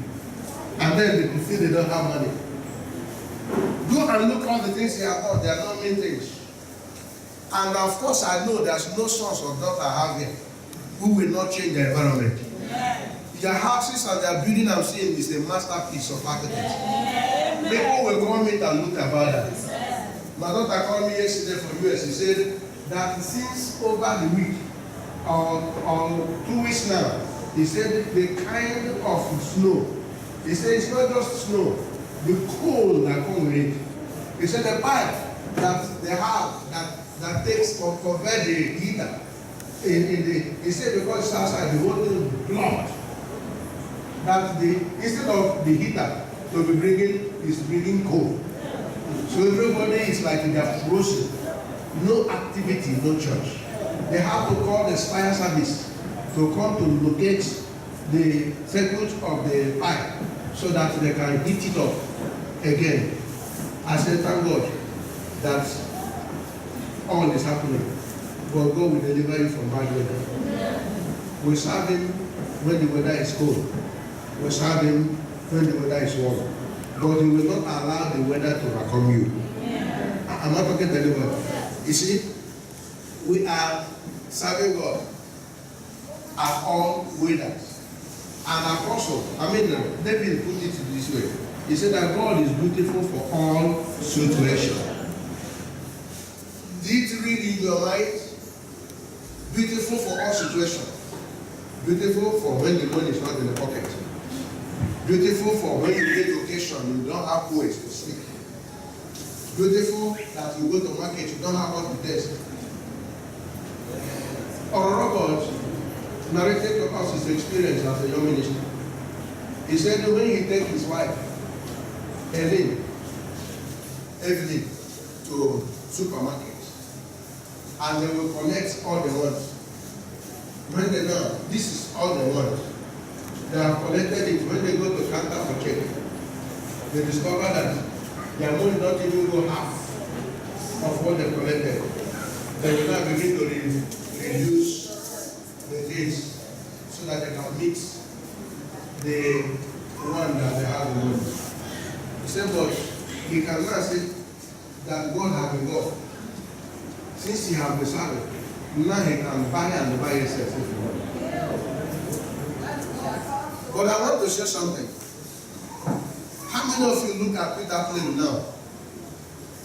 And then they feel they don't have money. Go and look all the things they have done. They are not mean things. And of course, I know there's no sons or daughter I have here who will not change the environment. Their houses and their building I'm seeing is a masterpiece of architecture. People will come in and look about that. My daughter called me yesterday from US. She said that since over the week or 2 weeks now, he said the kind of snow. He said it's not just snow, the cold that comes with it. He said the pipe that they have that takes convert the heater he said because it's outside the whole thing blood. That instead of the heater to be bringing cold. So everybody is like they are frozen. No activity, no church. They have to call the fire service to come to locate the circuit of the pipe so that they can heat it up again. I said, thank God that all is happening. But God will deliver you from bad weather. We serve Him when the weather is cold. We serve Him when the weather is warm. But He will not allow the weather to overcome you. I'm not talking to anybody. You see, we are serving God at all weathers. And apostle, David put it this way. He said that God is beautiful for all situations. Did it read in your mind? Beautiful for all situations. Beautiful for when the money is not in the pocket. Beautiful for when you get occasion, you don't have ways to speak. Beautiful that you go to market, you don't have what to taste. Or Robert narrated to us his experience as a young minister. He said when he takes his wife, Evelyn, to supermarkets, and they will collect all they want. When they know this is all they want, they have collected it. When they go to counter for check, they discover that their money not even go half of what they collected. They will now begin to reduce the dates so that they can meet the one that they have in money. He said, but he cannot say that God has been God. Since he has been serving, now he can buy and buy himself if he wants. But I want to share something. How many of you look at Peter playing now?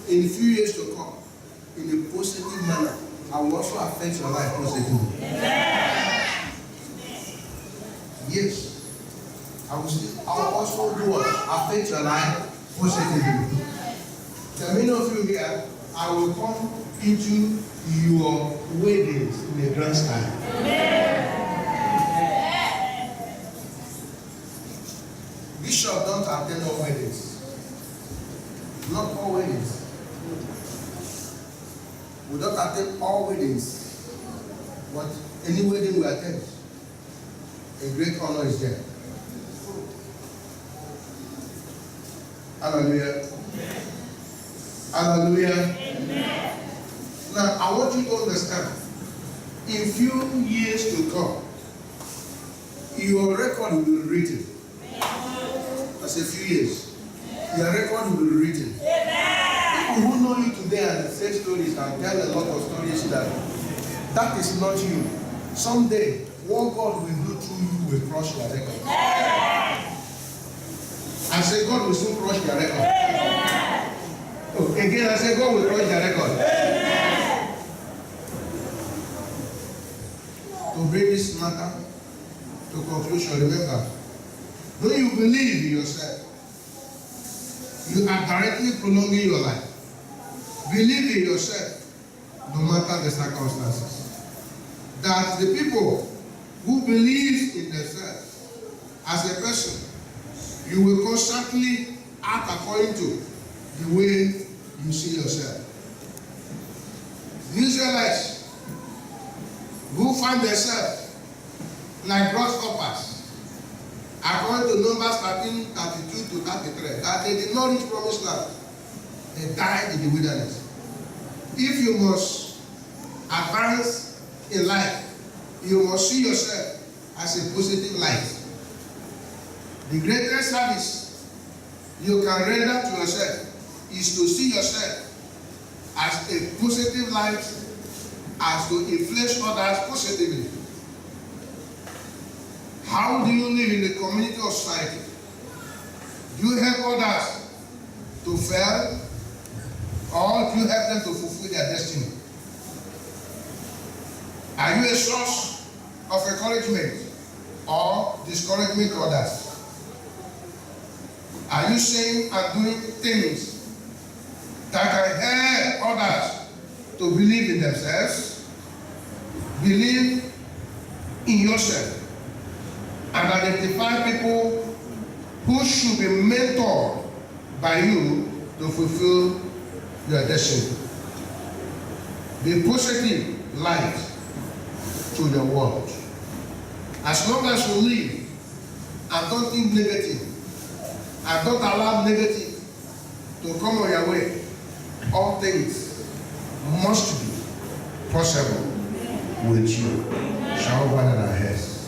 In a few years to come, in a positive manner, I will also affect your life positively. Yes. I will also do what? Affect your life positively. The many of you here, I will come into your weddings in a grand style. Bishop don't attend all weddings. Not all weddings. We don't attend all weddings. But any wedding we attend, a great honor is there. Hallelujah. Hallelujah. Amen. Now, I want you to understand, in few years to come, your record will be written. That's a few years. Your record will be written. People who know you today and say stories and tell a lot of stories that is not you. Someday, what God will do through you will crush your record. I say God will soon crush your record. Oh, again, I say God will crush your record. To bring this matter to conclusion, remember, when you believe in yourself, you are directly prolonging your life. Believe in yourself, no matter the circumstances. That the people who believe in themselves as a person, you will constantly act according to the way you see yourself. The Israelites who find themselves like grasshoppers, according to Numbers 13:32 to 33, that they did not reach promised land, they died in the wilderness. If you must advance in life, you must see yourself as a positive light. The greatest service you can render to yourself is to see yourself as a positive light, as to influence others positively. How do you live in the community or society? Do you help others to fail, or do you help them to fulfill their destiny? Are you a source of encouragement or discouragement to others? Are you saying and doing things that can help others to believe in themselves, believe in yourself, and identify people who should be mentored by you to fulfill your destiny? Be positive light to your world. As long as you live and don't think negative, and don't allow negative to come on your way, all things must be possible with you. Shall we bow our heads?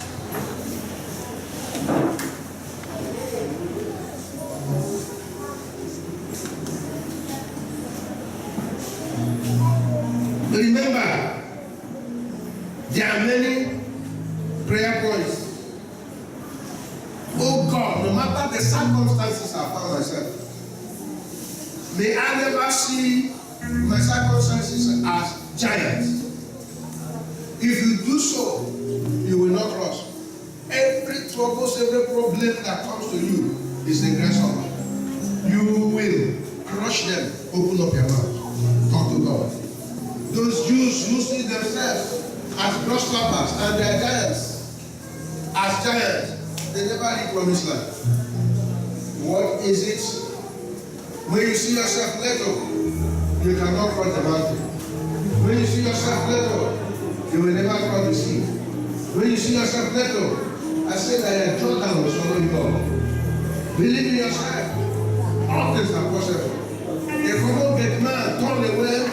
Remember, there are many prayer points. Oh God, no matter the circumstances I found myself, may I never see my circumstances as giants. If you do so, you will not cross. Every trouble, every problem that comes to you is a grasshopper. You will crush them. Open up your mouth. Talk to God. Those Jews who see themselves as grasshoppers and their giants as giants, they never reach promised land. What is it? When you see yourself little, you cannot cross the mountain. When you see yourself little, you will never cross the sea. When you see yourself little, I say that Jordan will swallow you up. Believe in yourself. All things are possible common great man turned away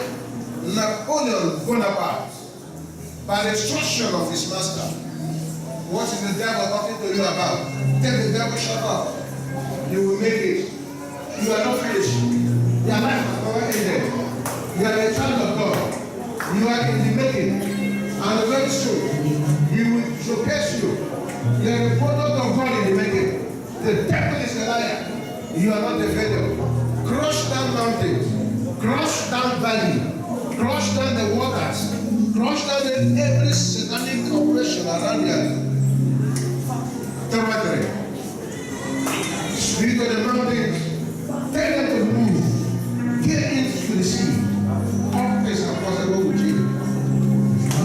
Napoleon Bonaparte by the instruction of his master. What is the devil talking to you about? Tell the devil, shut up. You will make it. You are not finished. Your life has never ended. You are a child of God. You are in the making. And very soon, He will showcase you. You are the product of God in the making. The devil is a liar. You are not a failure. Crush down mountains. Crush down valley. Crush down the waters. Crush down every satanic oppression around you. Territory. Speak of the mountains. Tell them to move. Get into the sea. All things are possible with you.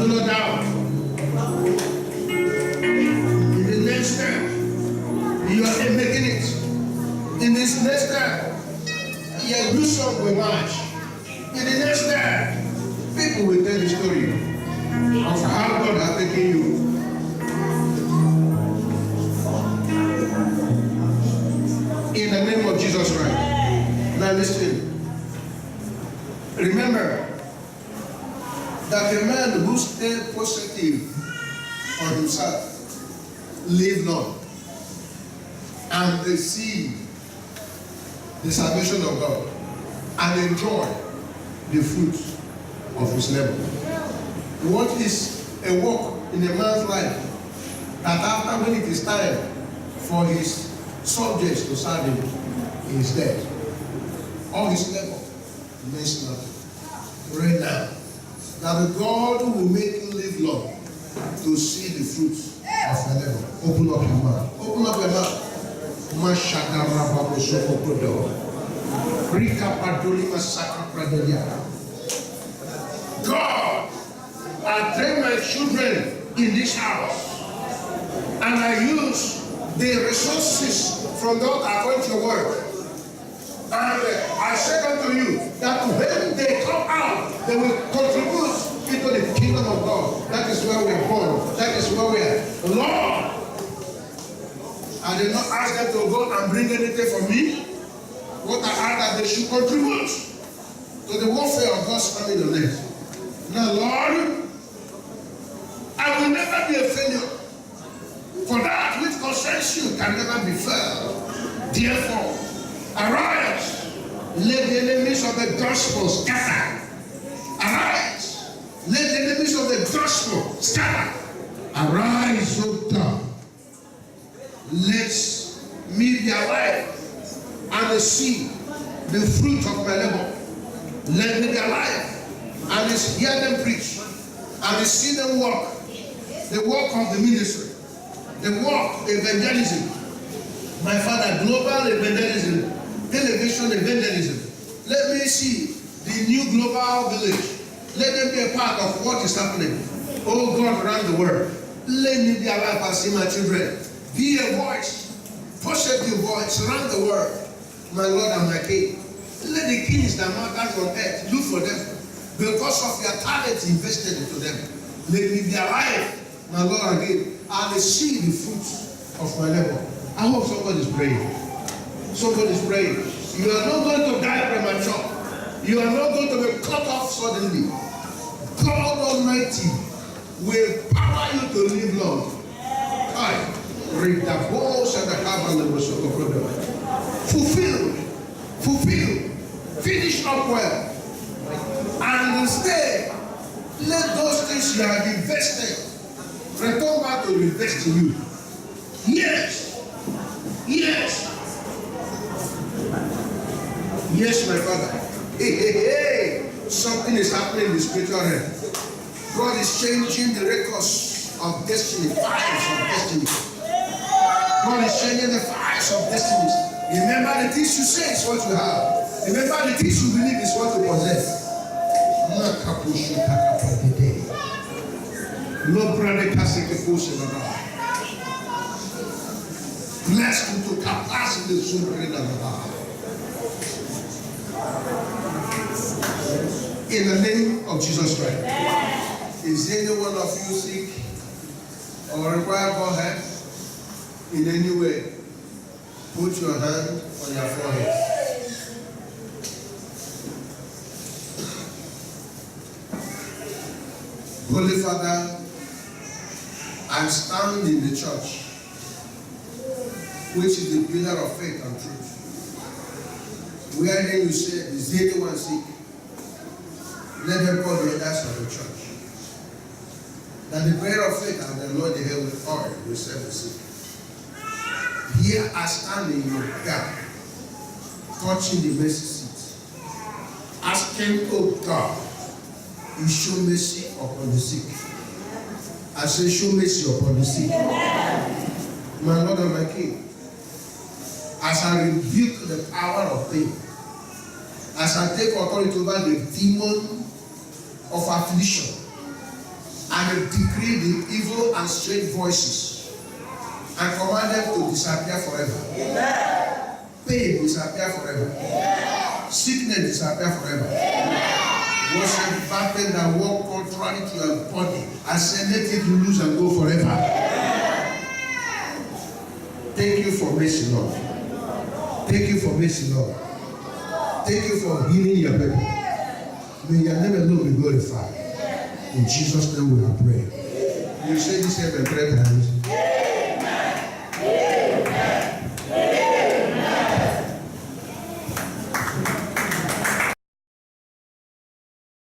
No doubt. In the next step, you are making it. In this next step, your vision will march. In the next step, people will tell the story of how God has taken you. In the name of Jesus Christ. Now listen. Remember that a man who stays positive on himself live long and receive the salvation of God and enjoy the fruit of his labor. What is a work in a man's life that after when it is time for his subjects to serve him, he is dead? All his labor means nothing. Right now, that the God who will make you live long to see the fruits of your labor. Open up your mouth. Open up your mouth. God, I train my children in this house, and I use the resources from God according to your word. And I say unto you that when they come out, they will contribute into the kingdom of God. That is where we are born. That is where we are. Lord, I did not ask them to go and bring anything for me. What I asked that they should contribute to the warfare of God's army on earth. Now, Lord, I will never be a failure. For that which concerns you can never be failed. Therefore, arise, let the enemies of the gospel scatter. Arise, let the enemies of the gospel scatter. Arise, O God. Let me be alive and see the fruit of my labor. Let me be alive and hear them preach and see them walk. The work of the ministry, the work of evangelism. My Father, global evangelism, television evangelism. Let me see the new global village. Let them be a part of what is happening. Oh God, around the world. Let me be alive and see my children. Be a voice, positive voice around the world. My Lord and my King. Let the kings that matter on earth look for them because of your talent invested into them. Let me be alive, my Lord, again, and see the fruits of my labor. I hope somebody is praying. Somebody is praying. You are not going to die premature. You are not going to be cut off suddenly. God Almighty will power you to live long. I read the balls and the covenant of fulfill, finish up well, and stay. Let those things you have invested return back to invest in you. Yes. Yes, my Father. Hey. Something is happening in the spiritual realm. God is changing the records of destiny, files of destiny. God is changing the files of destinies. Remember the things you say is what you have. Remember the things you believe is what you possess. Blessed to capacity in the name of Jesus Christ. Is any one of you sick or require God help in any way? Put your hand on your forehead. Holy Father, I stand in the church, which is the pillar of faith and truth. Wherein you say, is anyone sick? Let them call the elders of the church. That the prayer of faith and the Lord the heaven with oil will save the sick. Here I stand in your gap, touching the mercy seat, asking, oh God, you show mercy upon the sick. I say, show mercy upon the sick. My Lord and my King, as I rebuke the power of pain, as I take authority over the demon of affliction, and decree the evil and strange voices, and command them to disappear forever. Amen. Pain disappear forever. Amen. Sickness disappear forever. Whatsoever thing that walk contrary to your body, I say let it loose and go forever. Amen. Thank you for mercy, Lord. Thank you for mercy, Lord. Thank you for healing your people. May your name alone be glorified. In Jesus' name we have prayed. You say this every prayer times.